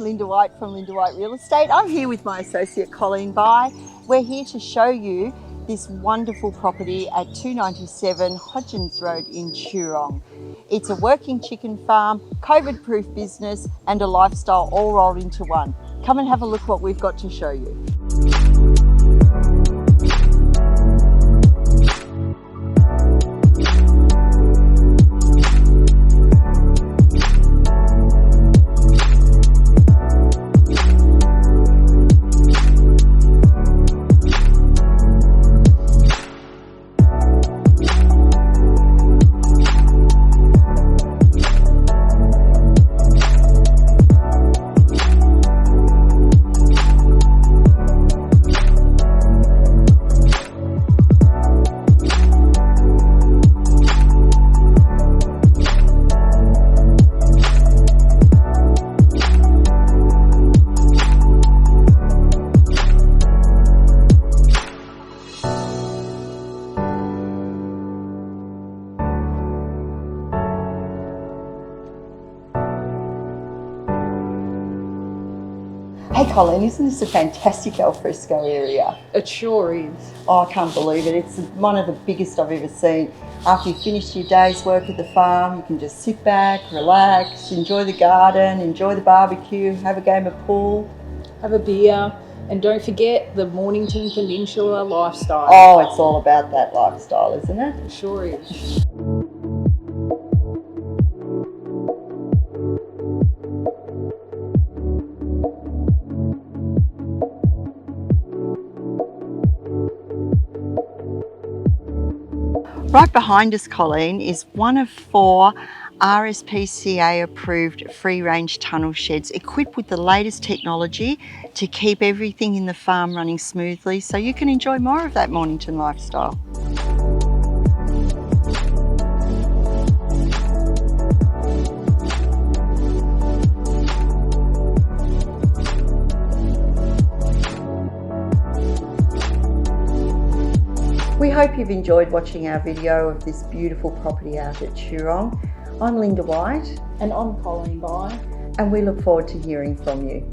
Linda White from Linda White Real Estate. I'm here with my associate Colleen Bye. We're here to show you this wonderful property at 297 Hodgins Road in Toorong. It's a working chicken farm, COVID-proof business and a lifestyle all rolled into one. Come and have a look what we've got to show you. Hey Colleen, isn't this a fantastic alfresco area? It sure is. Oh, I can't believe it. It's one of the biggest I've ever seen. After you've finished your day's work at the farm, you can just sit back, relax, enjoy the garden, enjoy the barbecue, have a game of pool. Have a beer, and don't forget the Mornington Peninsula lifestyle. Oh, it's all about that lifestyle, isn't it? It sure is. Right behind us, Colleen, is one of 4 RSPCA approved free range tunnel sheds equipped with the latest technology to keep everything in the farm running smoothly so you can enjoy more of that Mornington lifestyle. We hope you've enjoyed watching our video of this beautiful property out at Toorong. I'm Linda White. And I'm Colleen Bye. And we look forward to hearing from you.